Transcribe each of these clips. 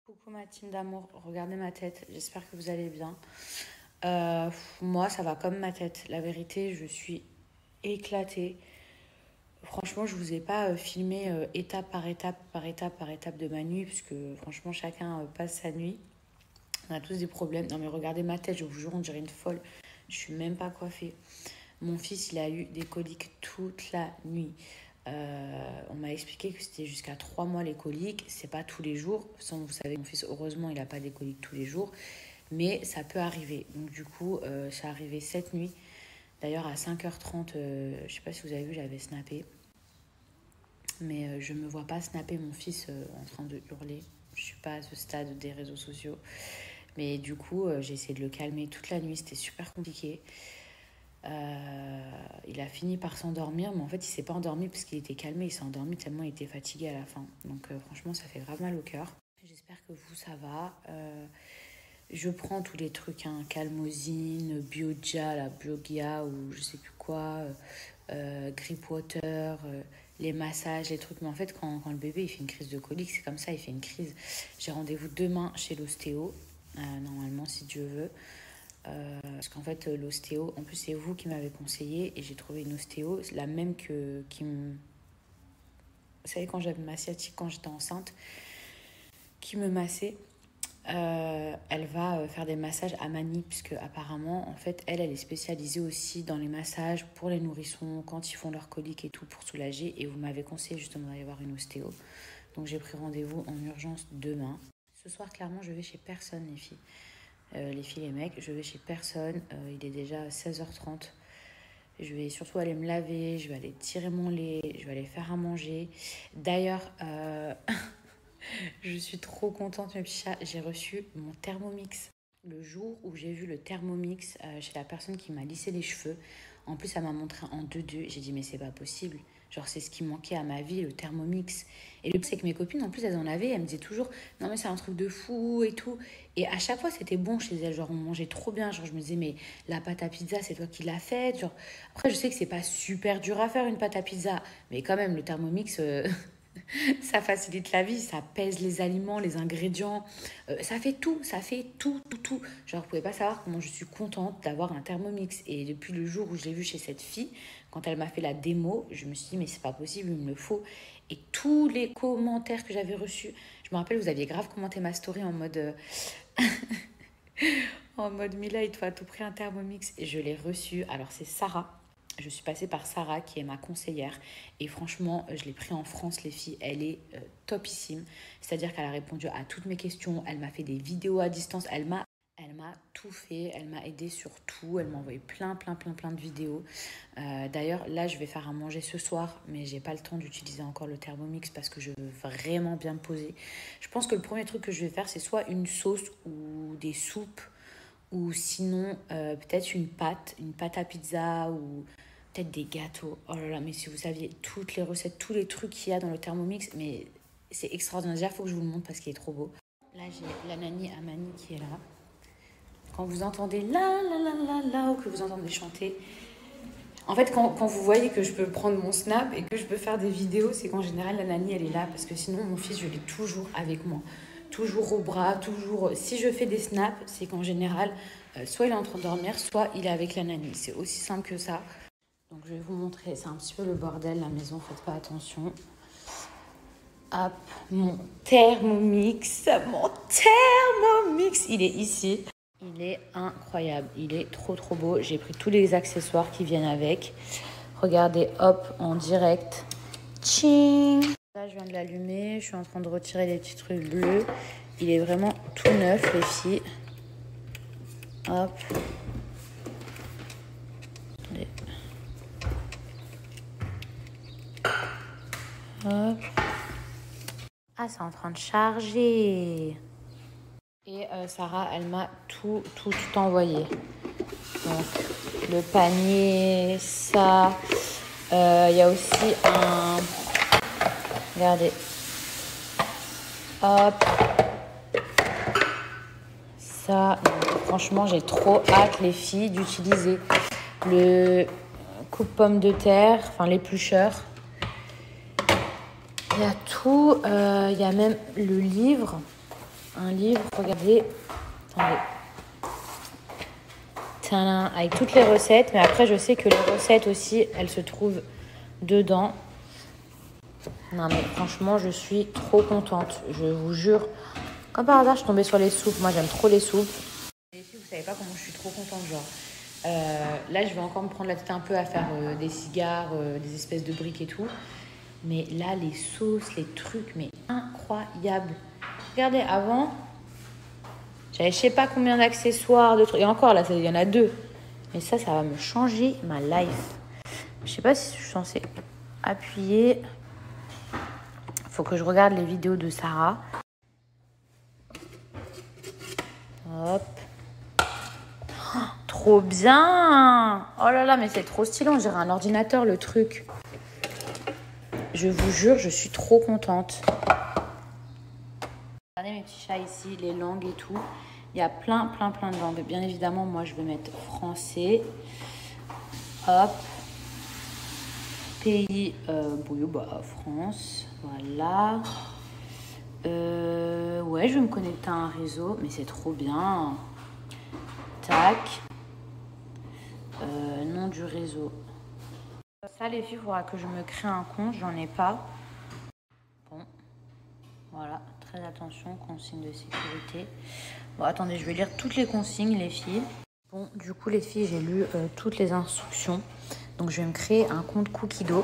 Coucou ma team d'amour, regardez ma tête, j'espère que vous allez bien. Moi, ça va comme ma tête. La vérité, je suis éclatée. Franchement, je vous ai pas filmé étape par étape, par étape, par étape de ma nuit, parce que franchement, chacun passe sa nuit. On a tous des problèmes. Non mais regardez ma tête, je vous jure, on dirait une folle. Je suis même pas coiffée. Mon fils, il a eu des coliques toute la nuit. On m'a expliqué que c'était jusqu'à 3 mois les coliques. C'est pas tous les jours. Sans, vous savez, mon fils, heureusement, il n'a pas des coliques tous les jours. Mais ça peut arriver. Donc, du coup, c'est arrivé cette nuit. D'ailleurs, à 5h30, je sais pas si vous avez vu, j'avais snappé. Mais je me vois pas snapper mon fils en train de hurler. Je suis pas à ce stade des réseaux sociaux. Mais du coup, j'ai essayé de le calmer toute la nuit. C'était super compliqué. Il a fini par s'endormir, mais en fait, il s'est pas endormi parce qu'il était calmé. Il s'est endormi tellement il était fatigué à la fin. Donc, franchement, ça fait grave mal au cœur. J'espère que vous, ça va. Je prends tous les trucs, hein, Calmosine, Biogia, la Biogia ou je sais plus quoi, Grip Water, les massages, les trucs. Mais en fait, quand le bébé il fait une crise de colique, c'est comme ça, il fait une crise. J'ai rendez-vous demain chez l'ostéo, normalement, si Dieu veut. Parce qu'en fait, l'ostéo, en plus, c'est vous qui m'avez conseillé et j'ai trouvé une ostéo, la même qui me. Vous savez, quand j'avais ma sciatique, quand j'étais enceinte, qui me massait. Elle va faire des massages à Manny, puisque apparemment, en fait, elle est spécialisée aussi dans les massages pour les nourrissons, quand ils font leur colique et tout, pour soulager. Et vous m'avez conseillé justement d'aller voir une ostéo. Donc j'ai pris rendez-vous en urgence demain. Ce soir, clairement, je vais chez personne, les filles. Les filles, les mecs, je vais chez personne. Il est déjà 16h30. Je vais surtout aller me laver, je vais aller tirer mon lait, je vais aller faire à manger. D'ailleurs, je suis trop contente, mes petits chats. J'ai reçu mon Thermomix. Le jour où j'ai vu le Thermomix chez la personne qui m'a lissé les cheveux, en plus, elle m'a montré en 2-2. J'ai dit, mais c'est pas possible. Genre, c'est ce qui manquait à ma vie, le Thermomix. Et le pire, c'est que mes copines, en plus, elles en avaient. Elles me disaient toujours, non, mais c'est un truc de fou et tout. Et à chaque fois, c'était bon chez elles. Genre, on mangeait trop bien. Genre, je me disais, mais la pâte à pizza, c'est toi qui l'as faite. Genre, après, je sais que c'est pas super dur à faire une pâte à pizza. Mais quand même, le Thermomix, ça facilite la vie, ça pèse les aliments, les ingrédients, ça fait tout, tout. Genre, vous pouvez pas savoir comment je suis contente d'avoir un Thermomix. Et depuis le jour où je l'ai vu chez cette fille, quand elle m'a fait la démo, je me suis dit, mais c'est pas possible, il me le faut. Et tous les commentaires que j'avais reçus, je me rappelle, vous aviez grave commenté ma story en mode, en mode Mila, il te faut à tout prix un Thermomix. Et je l'ai reçu. Alors, c'est Sarah. Je suis passée par Sarah, qui est ma conseillère. Et franchement, je l'ai pris en France, les filles. Elle est topissime. C'est-à-dire qu'elle a répondu à toutes mes questions. Elle m'a fait des vidéos à distance. Elle m'a tout fait. Elle m'a aidée sur tout. Elle m'a envoyé plein de vidéos. D'ailleurs, là, je vais faire à manger ce soir. Mais j'ai pas le temps d'utiliser encore le Thermomix parce que je veux vraiment bien me poser. Je pense que le premier truc que je vais faire, c'est soit une sauce ou des soupes. Ou sinon, peut-être une pâte à pizza ou peut-être des gâteaux. Oh là là, mais si vous saviez toutes les recettes, tous les trucs qu'il y a dans le Thermomix, mais c'est extraordinaire. Déjà, il faut que je vous le montre parce qu'il est trop beau. Là, j'ai la nanny Amani qui est là. Quand vous entendez là, ou que vous entendez chanter, en fait, quand vous voyez que je peux prendre mon snap et que je peux faire des vidéos, c'est qu'en général, la nanny, elle est là. Parce que sinon, mon fils, je l'ai toujours avec moi. Toujours au bras, toujours. Si je fais des snaps, c'est qu'en général, soit il est en train de dormir, soit il est avec la nanny. C'est aussi simple que ça. Donc, je vais vous montrer. C'est un petit peu le bordel, la maison. Faites pas attention. Hop, mon Thermomix. Mon Thermomix, il est ici. Il est incroyable, il est trop beau. J'ai pris tous les accessoires qui viennent avec. Regardez, hop, en direct. Tching. Là, je viens de l'allumer. Je suis en train de retirer les petits trucs bleus. Il est vraiment tout neuf, les filles. Hop. Attendez. Hop. Ah, c'est en train de charger. Et Sarah, elle m'a tout envoyé. Donc, le panier, ça. Il y a aussi un... Regardez. Hop. Ça. Donc, franchement, j'ai trop hâte, les filles, d'utiliser le coupe-pomme de terre, enfin l'éplucheur. Il y a tout. Il y a même le livre. un livre, regardez. Attendez. Tadam, avec toutes les recettes. Mais après, je sais que les recettes aussi, elles se trouvent dedans. Non, mais franchement, je suis trop contente. Je vous jure. Comme par hasard, je suis tombée sur les soupes. Moi, j'aime trop les soupes. Et si vous savez pas comment je suis trop contente, genre. Là, je vais encore me prendre la tête un peu à faire des cigares, des espèces de briques et tout. Mais là, les sauces, les trucs, mais incroyables. Regardez, avant, j'avais je sais pas combien d'accessoires, de trucs. Et encore, là, il y en a 2. Mais ça va me changer ma life. Je sais pas si je suis censée appuyer. Faut que je regarde les vidéos de Sarah. Hop. Oh, trop bien. Oh là là, mais c'est trop stylé. On dirait un ordinateur, le truc. Je vous jure, je suis trop contente. Regardez mes petits chats ici, les langues et tout. Il y a plein de langues. Bien évidemment, moi, je vais mettre français. Hop. Pays, France. Voilà. Ouais, je vais me connecter à un réseau, mais c'est trop bien. Tac. Nom du réseau. Ça, les filles, il faudra que je me crée un compte. J'en ai pas. Bon. Voilà. Très attention. Consignes de sécurité. Bon, attendez, je vais lire toutes les consignes, les filles. Bon, du coup, les filles, j'ai lu toutes les instructions. Donc, je vais me créer un compte Cookido.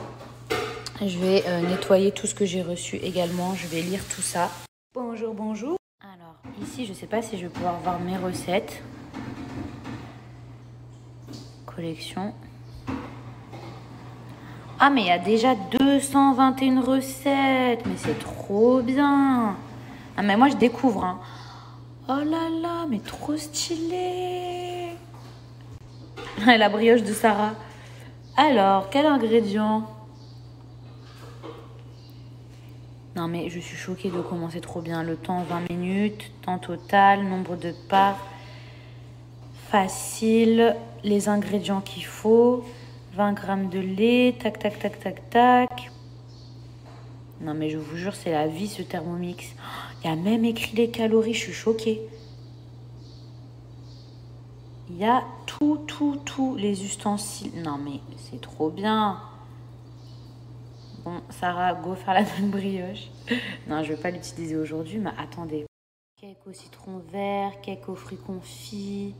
Je vais nettoyer tout ce que j'ai reçu également. Je vais lire tout ça. Bonjour, bonjour. Alors, ici, je ne sais pas si je vais pouvoir voir mes recettes. Collection. Ah, mais il y a déjà 221 recettes. Mais c'est trop bien. Ah, mais moi, je découvre. Hein. Oh là là, mais trop stylé. La brioche de Sarah. Alors, quel ingrédient? Non, mais je suis choquée de comment c'est trop bien. Le temps, 20 minutes. Temps total, nombre de parts. Facile. Les ingrédients qu'il faut. 20 grammes de lait. Tac, tac, tac, tac, tac. Non, mais je vous jure, c'est la vie, ce Thermomix. Il y a même écrit les calories. Je suis choquée. Il y a tous les ustensiles. Non, mais c'est trop bien. Bon, Sarah, go faire la bonne brioche. Non, je ne vais pas l'utiliser aujourd'hui, mais attendez. Cake au citron vert, cake aux fruits confits.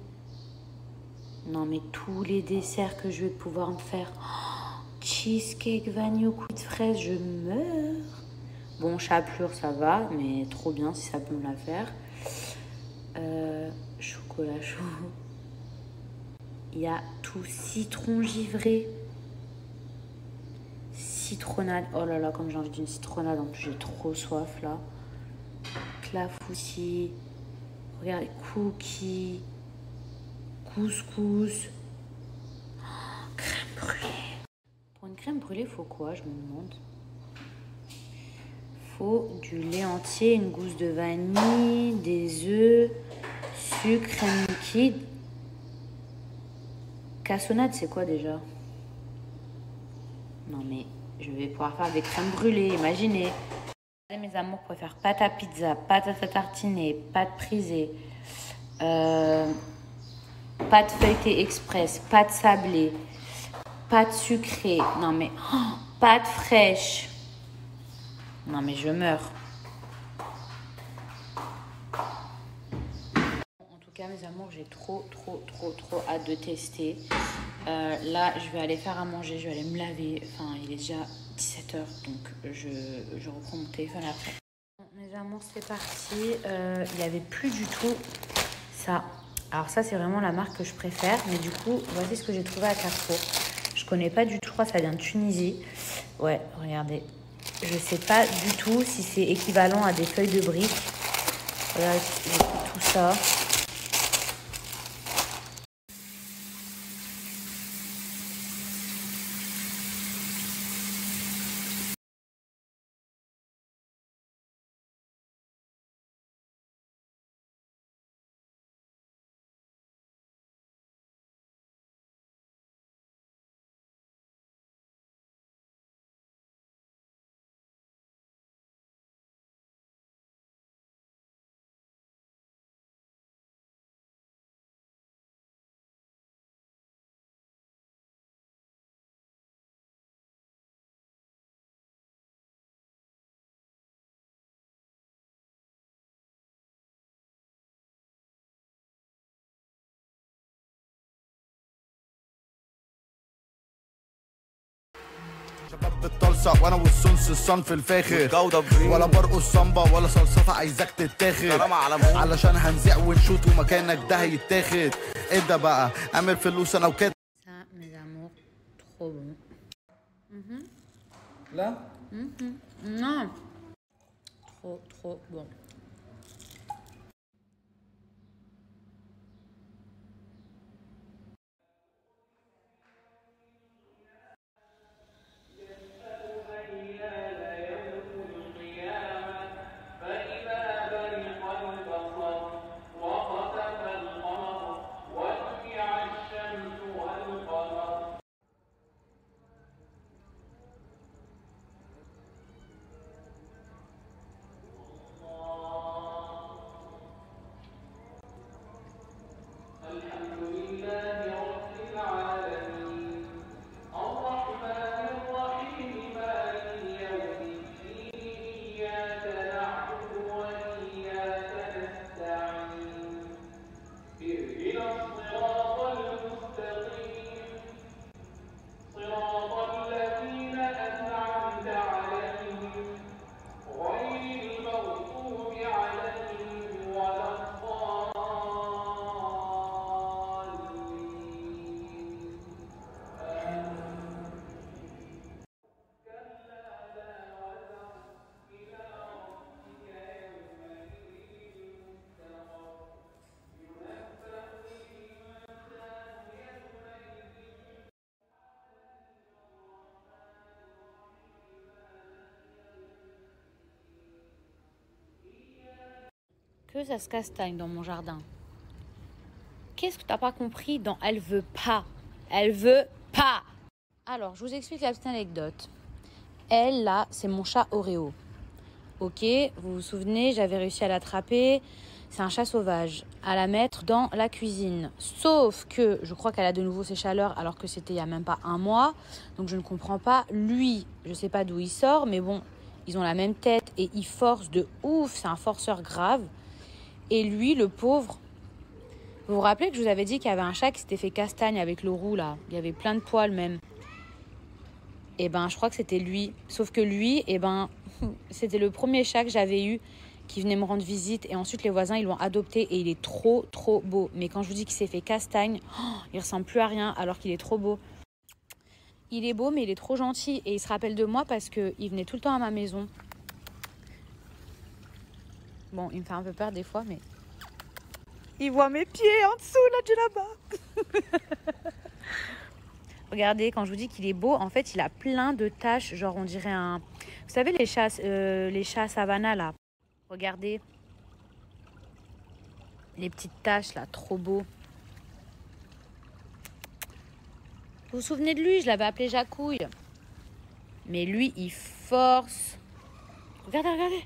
Non, mais tous les desserts que je vais pouvoir me faire. Oh, cheesecake vanille au coup de fraise, je meurs. Bon, chapelure, ça va, mais trop bien si ça peut me la faire. Chocolat chaud. Il y a tout citron givré. Citronnade. Oh là là, comme j'ai envie d'une citronnade. En plus, j'ai trop soif là. Clafoutis. Regardez, cookies. Couscous. Oh, crème brûlée. Pour une crème brûlée, faut quoi, je me demande. Faut du lait entier, une gousse de vanille, des œufs, sucre, crème liquide. Cassonade, c'est quoi déjà? Non mais je vais pouvoir faire des crèmes brûlées, imaginez. Mes amours, pour faire pâte à pizza, pâte à tartiner, pâte prisée, pâte feuilletée express, pâte sablée, pâte sucrée. Non mais pâte fraîche. Non mais je meurs. En tout cas, mes amours, j'ai trop hâte de tester. Là, je vais aller faire à manger, je vais aller me laver. Enfin, il est déjà 17h, donc je reprends mon téléphone après. Bon, mes amours, c'est parti. Il n'y avait plus du tout ça. Alors ça, c'est vraiment la marque que je préfère. Mais du coup, voici ce que j'ai trouvé à Carrefour. Je connais pas du tout, je crois que ça vient de Tunisie. Ouais, regardez. Je sais pas du tout si c'est équivalent à des feuilles de briques. Voilà, j'ai tout ça. شباب بالطلسة وانا والسنس الصنف الفاخر والجودة بريم ولا برقص صنبة ولا صلصفة عايزاك تتاخد علشان هنزيع ونشوت ومكانك ده هيتاخد. ايه ده بقى عامل فلوس انا وكده. Ça, mes amours, trop bon. Là Non. Trop, trop bon. Que ça se castagne dans mon jardin. Qu'est-ce que t'as pas compris dans elle veut pas? Elle veut pas. Alors, je vous explique la petite anecdote. Elle, là, c'est mon chat Oreo. Ok, vous vous souvenez, j'avais réussi à l'attraper. C'est un chat sauvage. À la mettre dans la cuisine. Sauf que je crois qu'elle a de nouveau ses chaleurs alors que c'était il y a même pas un mois. Donc je ne comprends pas. Lui, je sais pas d'où il sort, mais bon, ils ont la même tête et il force de ouf. C'est un forceur grave. Et lui, le pauvre, vous vous rappelez que je vous avais dit qu'il y avait un chat qui s'était fait castagne avec le roux, là. Il y avait plein de poils, même. Et ben, je crois que c'était lui. Sauf que lui, et ben, c'était le premier chat que j'avais eu qui venait me rendre visite. Et ensuite, les voisins, ils l'ont adopté et il est trop, trop beau. Mais quand je vous dis qu'il s'est fait castagne, il ressemble plus à rien alors qu'il est trop beau. Il est beau, mais il est trop gentil. Et il se rappelle de moi parce qu'il venait tout le temps à ma maison. Bon, il me fait un peu peur des fois, mais... Il voit mes pieds en dessous, là, là-bas. Regardez, quand je vous dis qu'il est beau, en fait, il a plein de taches. Genre, on dirait un... Vous savez, les chats savannah, là. Regardez. Les petites taches, là, trop beau. Vous vous souvenez de lui? Je l'avais appelé Jacouille. Mais lui, il force. Regardez, regardez.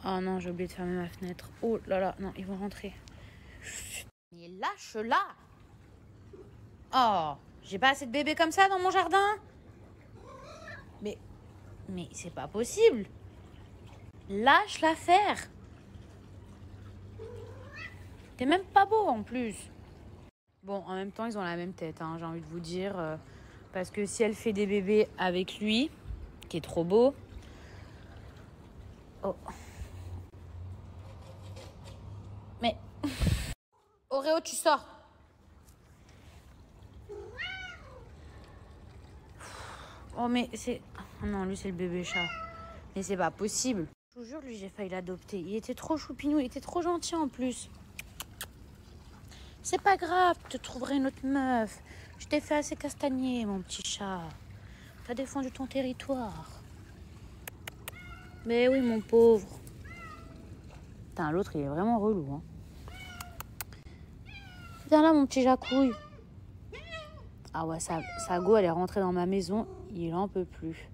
Oh non, j'ai oublié de fermer ma fenêtre. Oh là là, non, ils vont rentrer. Mais lâche-la! Oh, j'ai pas assez de bébés comme ça dans mon jardin? Mais c'est pas possible. Lâche-la faire. T'es même pas beau en plus. Bon, en même temps, ils ont la même tête, hein, j'ai envie de vous dire. Parce que si elle fait des bébés avec lui, qui est trop beau... Oh... Mais... Oreo, tu sors. Oh, mais c'est... Oh non, lui, c'est le bébé chat. Mais c'est pas possible. Je vous jure, lui, j'ai failli l'adopter. Il était trop choupinou, il était trop gentil en plus. C'est pas grave, tu te trouverais une autre meuf. Je t'ai fait assez castagner, mon petit chat. T'as défendu ton territoire. Mais oui, mon pauvre. Putain, l'autre, il est vraiment relou, hein. Viens là, mon petit Jacouille. Ah ouais, sa go, elle est rentrée dans ma maison. Il en peut plus.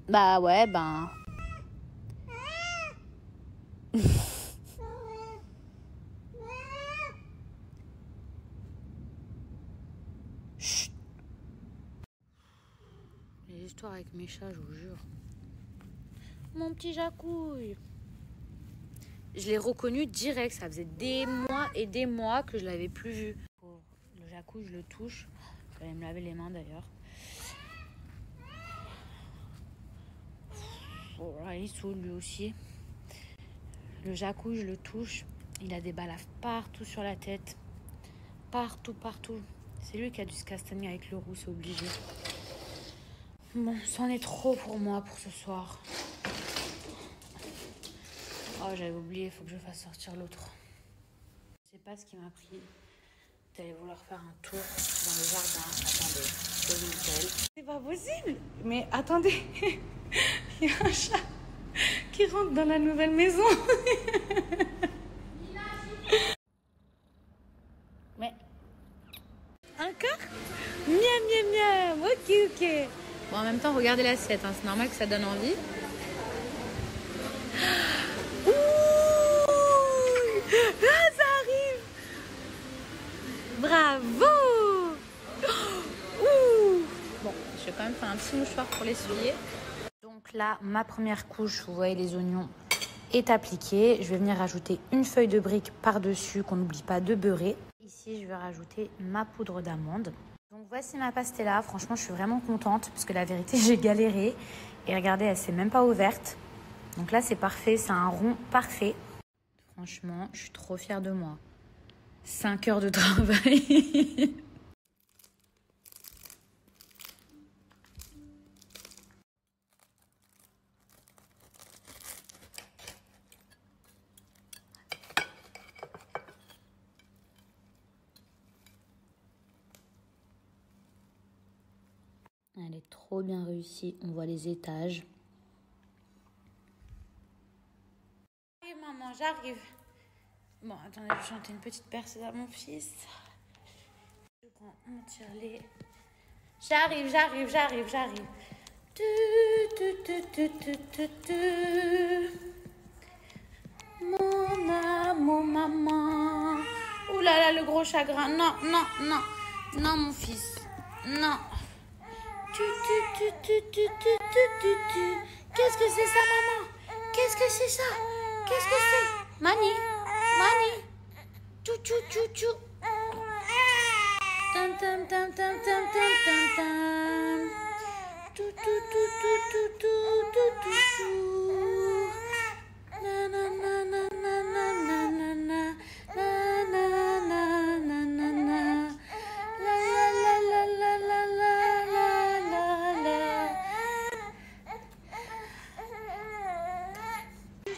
Bah ouais, ben... Chut. Les histoires avec mes chats, je vous jure. Mon petit Jacouille. Je l'ai reconnu direct. Ça faisait des mois et des mois que je l'avais plus vu. Pour le jacou, je le touche. Je vais me laver les mains d'ailleurs. Oh, là, il saoule lui aussi. Le jacou, je le touche. Il a des balafres partout sur la tête. Partout, partout. C'est lui qui a dû se castagner avec le roux, c'est obligé. Bon, c'en est trop pour moi pour ce soir. Oh, j'avais oublié, il faut que je fasse sortir l'autre. Je sais pas ce qui m'a pris d'aller vouloir faire un tour dans le jardin. Attendez, je vous le telle. C'est pas possible. Mais attendez, il y a un chat qui rentre dans la nouvelle maison. Mais encore? Miam, miam, miam. Ok, ok. Bon, en même temps, regardez l'assiette. Hein. C'est normal que ça donne envie. Ouh, ah, ça arrive. Bravo. Ouh. Bon, je vais quand même faire un petit mouchoir pour l'essuyer. Donc là, ma première couche, vous voyez les oignons, est appliquée. Je vais venir rajouter une feuille de brique par-dessus qu'on n'oublie pas de beurrer. Ici, je vais rajouter ma poudre d'amande. Donc voici ma pastella. Franchement, je suis vraiment contente parce que la vérité, j'ai galéré. Et regardez, elle s'est même pas ouverte. Donc là, c'est parfait. C'est un rond parfait. Franchement, je suis trop fière de moi. 5 heures de travail. Elle est trop bien réussie. On voit les étages. J'arrive, maman, j'arrive. Bon, attendez, je vais chanter une petite percée à mon fils. Je prends mon tire-lait. J'arrive, j'arrive, j'arrive, j'arrive. Mon amour, maman. Ouh là là, le gros chagrin. Non, non, non. Non, mon fils. Non. Qu'est-ce que c'est ça, maman? Qu'est-ce que c'est ça? Qu'est-ce que c'est? Mani, Mani. Tchou, tchou, tchou, tchou. Tam, tam, tam, tam, tam, tam, tam, tam. Tout, tout, tout, tout, tout, tout, tout, tout, tout. Na, na, na, na, na, na, na, na. Na, na, na, na, na, na. La, la, la, la, la, la, la, la, la. Tu,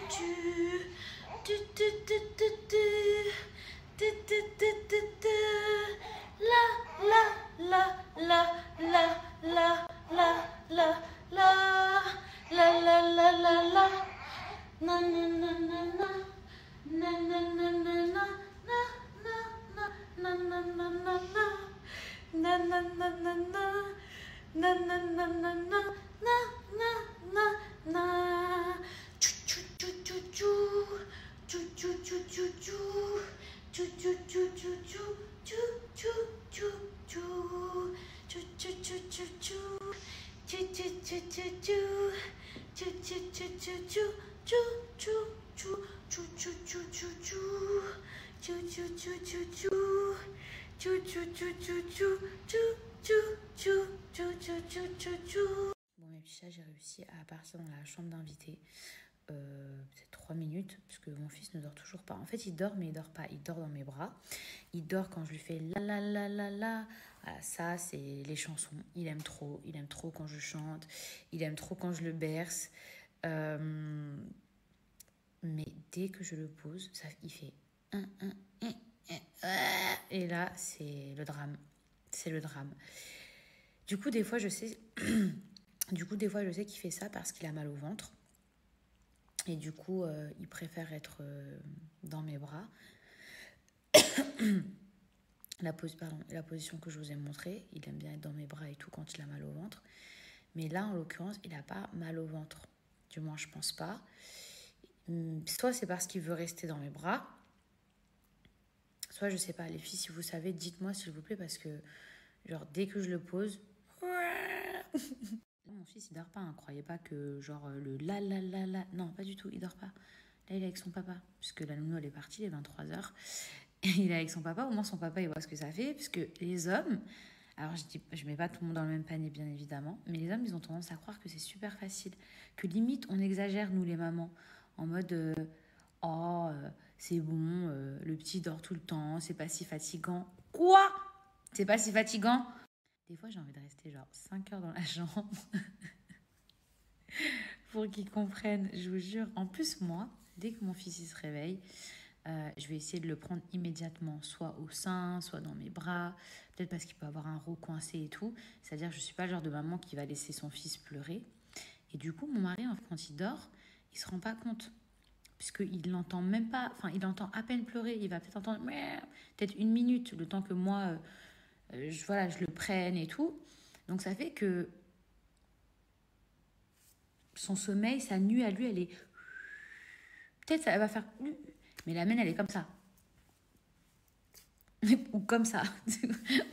tu, tu, tu, tu, tu. Tu, tu, tu, tu, tu. La, la, la, la, la, la, la, la, la, la, la, la, la, la. Na, na, na, na, na. Na, na, na, na, na. Na, na, na, na, na, na. Na, na, na, na, na. Na, na, na, na, na. Na, na, na, na. Chou, chou, chou, chou, chou. Chou, chou, chou, chou, chou. Chou, chou, chou, chou, chou. Chou, chou, chou, chou. Chou, chou, chou, chou, chou. Chou, chou, chou, chou, chou. Chou, chou, chou, chou, chou. Chou, chou, chou. Chou, chou, chou, chou, chou. Chou, chou, chou, chou, chou. Chou, chou, chou, chou, chou. Chou, chou, chou, chou, chou, chou, chou. Bon, mes petits chats, j'ai réussi à partir dans la chambre d'invité. Peut-être 3 minutes, parce que mon fils ne dort toujours pas. En fait, il dort, mais il dort pas. Il dort dans mes bras. Il dort quand je lui fais la la la la la. Voilà, ça, c'est les chansons. Il aime trop. Il aime trop quand je chante. Il aime trop quand je le berce. Mais dès que je le pose, ça, il fait et là, c'est le drame. C'est le drame. Du coup, des fois, je sais qu'il fait ça parce qu'il a mal au ventre. Et du coup, il préfère être dans mes bras. La position que je vous ai montrée, il aime bien être dans mes bras et tout quand il a mal au ventre. Mais là, en l'occurrence, il n'a pas mal au ventre. Du moins, je pense pas. Soit c'est parce qu'il veut rester dans mes bras. Soit, je sais pas, les filles, si vous savez, dites-moi s'il vous plaît, parce que, genre, dès que je le pose... Mon fils, il dort pas, hein. Croyez pas que, genre, le la la la la... Non, pas du tout, il dort pas. Là, il est avec son papa. Puisque la nounou, elle est partie, il est 23h. Et il est avec son papa. Au moins, son papa, il voit ce que ça fait. Puisque les hommes... Alors, je mets pas tout le monde dans le même panier, bien évidemment. Mais les hommes, ils ont tendance à croire que c'est super facile. Que limite, on exagère, nous, les mamans. En mode... oh, c'est bon, le petit dort tout le temps, c'est pas si fatigant. Quoi? C'est pas si fatigant? Des fois, j'ai envie de rester genre 5 heures dans la chambre pour qu'ils comprennent, je vous jure. En plus, moi, dès que mon fils il se réveille, je vais essayer de le prendre immédiatement, soit au sein, soit dans mes bras, peut-être parce qu'il peut avoir un roux coincé et tout. C'est-à-dire que je suis pas le genre de maman qui va laisser son fils pleurer. Et du coup, mon mari, quand il dort, il se rend pas compte. Puisqu'il l'entend même pas, enfin, il entend à peine pleurer. Il va peut-être entendre peut-être 1 minute, le temps que moi, je le prenne et tout. Donc, ça fait que son sommeil, sa nuit à lui, elle est... Peut-être ça va faire... Mais la mienne, elle est comme ça. Ou comme ça.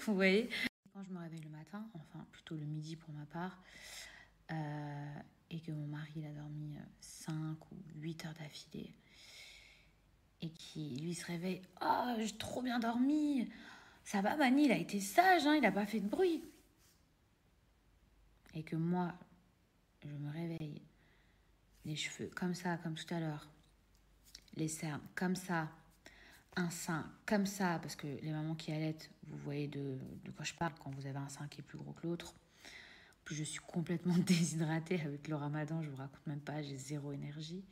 Vous voyez? Quand je me réveille le matin, enfin, plutôt le midi pour ma part, et que mon mari il a dormi 5 ou 8 heures d'affilée, et qui lui se réveille, oh, j'ai trop bien dormi, ça va Mani, il a été sage, hein, il n'a pas fait de bruit. Et que moi, je me réveille, les cheveux comme ça, comme tout à l'heure, les cernes comme ça, un sein comme ça, parce que les mamans qui allaitent, vous voyez de quoi je parle quand vous avez un sein qui est plus gros que l'autre. Puis je suis complètement déshydratée avec le ramadan, je vous raconte même pas, j'ai zéro énergie.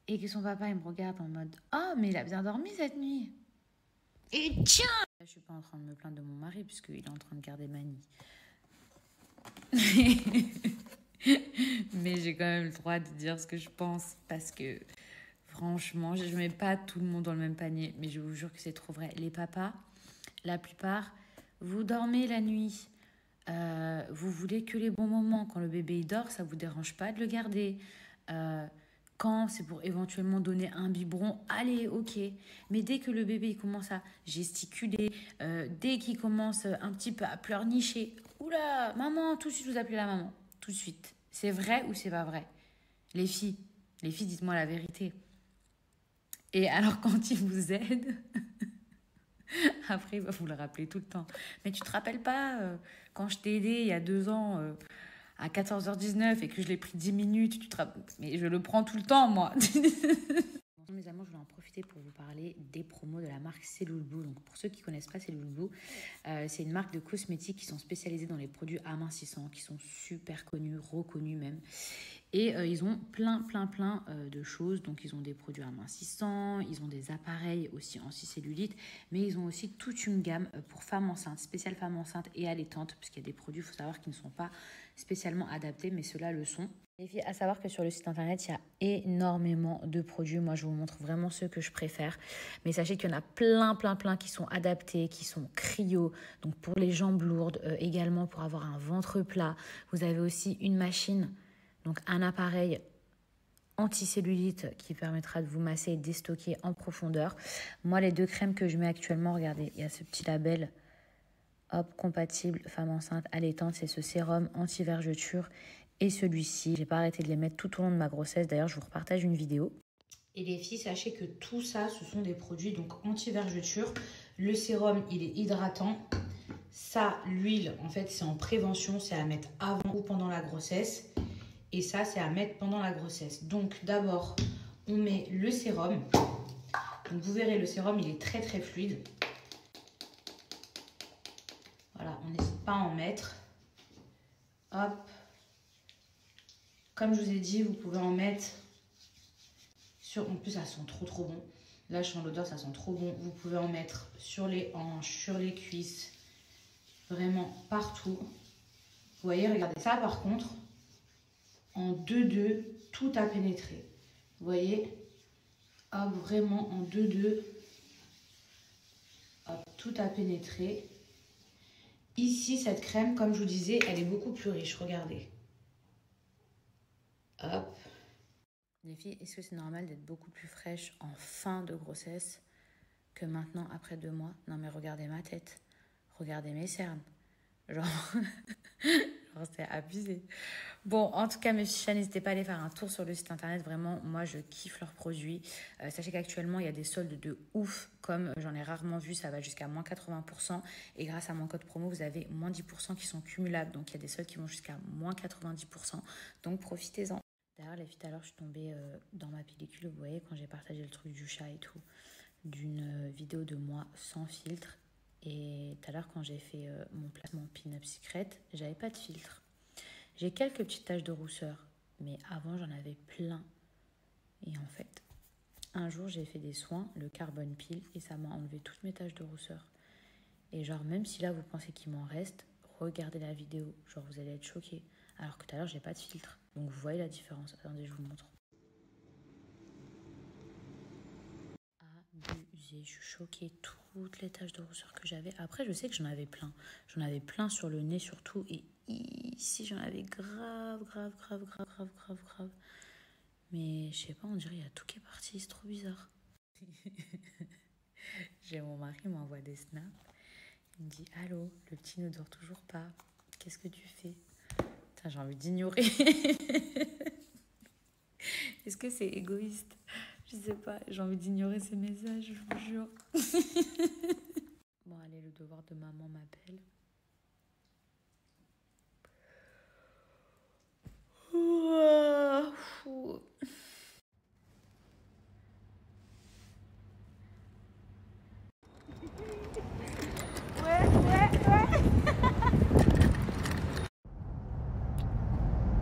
Et que son papa, il me regarde en mode « Oh, mais il a bien dormi cette nuit !» Et tiens! Je suis pas en train de me plaindre de mon mari, puisqu'il est en train de garder Mani. Mais j'ai quand même le droit de dire ce que je pense, parce que franchement, je mets pas tout le monde dans le même panier, mais je vous jure que c'est trop vrai. Les papas, la plupart, vous dormez la nuit. Vous voulez que les bons moments. Quand le bébé il dort, ça vous dérange pas de le garder. Quand c'est pour éventuellement donner un biberon, allez, ok. Mais dès que le bébé il commence à gesticuler, dès qu'il commence un petit peu à pleurnicher, oula, maman, tout de suite vous appelez la maman, tout de suite. C'est vrai ou c'est pas vrai? Les filles, dites-moi la vérité. Et alors quand il vous aide... Après, il va vous le rappeler tout le temps. Mais tu te rappelles pas, quand je t'ai aidé il y a 2 ans à 14h19 et que je l'ai pris 10 minutes, tu te rappelles... Mais je le prends tout le temps, moi. Bonjour mes amours, je voulais en profiter pour vous parler des promos de la marque Cellule Blue. Donc pour ceux qui ne connaissent pas Cellule Blue, c'est une marque de cosmétiques qui sont spécialisés dans les produits amincissants, qui sont super connus, reconnus même. Et ils ont plein de choses. Donc ils ont des produits amincissants, ils ont des appareils aussi anti-cellulite, mais ils ont aussi toute une gamme pour femmes enceintes, spéciale femmes enceintes et allaitantes, parce qu'il y a des produits, il faut savoir, qui ne sont pas spécialement adaptés, mais ceux-là le sont. Les filles, à savoir que sur le site internet, il y a énormément de produits. Moi, je vous montre vraiment ceux que je préfère. Mais sachez qu'il y en a plein qui sont adaptés, qui sont cryo. Donc pour les jambes lourdes, également pour avoir un ventre plat. Vous avez aussi une machine, donc un appareil anti-cellulite qui permettra de vous masser et déstocker en profondeur. Moi, les 2 crèmes que je mets actuellement, regardez, il y a ce petit label, hop, compatible, femme enceinte, allaitante. C'est ce sérum anti-vergeture. Et celui-ci, j'ai pas arrêté de les mettre tout au long de ma grossesse. D'ailleurs, je vous repartage une vidéo. Et les filles, sachez que tout ça, ce sont des produits donc anti-vergeture. Le sérum, il est hydratant. Ça, l'huile, en fait, c'est en prévention. C'est à mettre avant ou pendant la grossesse. Et ça, c'est à mettre pendant la grossesse. Donc, d'abord, on met le sérum. Donc, vous verrez, le sérum, il est très fluide. Voilà, on n'hésite pas à en mettre. Hop. Comme je vous ai dit, vous pouvez en mettre sur... En plus, ça sent trop bon. Là, je sens l'odeur, ça sent trop bon. Vous pouvez en mettre sur les hanches, sur les cuisses. Vraiment partout. Vous voyez, regardez ça, par contre. En 2-2, tout a pénétré. Vous voyez? Hop, vraiment en 2-2. Hop, tout a pénétré. Ici, cette crème, comme je vous disais, elle est beaucoup plus riche. Regardez. Hop. Les filles, est-ce que c'est normal d'être beaucoup plus fraîche en fin de grossesse que maintenant après 2 mois? Non mais regardez ma tête, regardez mes cernes. Genre Genre, c'est abusé. Bon, en tout cas, mes fiches, n'hésitez pas à aller faire un tour sur le site internet. Vraiment, moi, je kiffe leurs produits. Sachez qu'actuellement, il y a des soldes de ouf. Comme j'en ai rarement vu, ça va jusqu'à moins 80%. Et grâce à mon code promo, vous avez moins 10% qui sont cumulables. Donc, il y a des soldes qui vont jusqu'à moins 90%. Donc, profitez-en. D'ailleurs, les filles, tout à l'heure, je suis tombée dans ma pellicule, vous voyez, quand j'ai partagé le truc du chat et tout, d'une vidéo de moi sans filtre. Et tout à l'heure, quand j'ai fait mon placement Pin-Up Secret, j'avais pas de filtre. J'ai quelques petites taches de rousseur, mais avant, j'en avais plein. Et en fait, un jour, j'ai fait des soins, le Carbon Peel, et ça m'a enlevé toutes mes taches de rousseur. Et genre, même si là, vous pensez qu'il m'en reste, regardez la vidéo. Genre, vous allez être choqués. Alors que tout à l'heure, j'ai pas de filtre. Donc, vous voyez la différence. Attendez, je vous montre. Abusé. Je suis choquée. Toutes les taches de rousseur que j'avais. Après, je sais que j'en avais plein. J'en avais plein sur le nez surtout. Et ici, j'en avais grave. Mais je sais pas, on dirait qu'il y a tout qui est parti. C'est trop bizarre. J'ai mon mari qui m'envoie des snaps. Il me dit « Allô, le petit ne dort toujours pas. Qu'est-ce que tu fais ?» Putain, j'ai envie d'ignorer. Est-ce que c'est égoïste? Je sais pas, j'ai envie d'ignorer ces messages, je vous jure. Bon, allez, le devoir de maman m'appelle.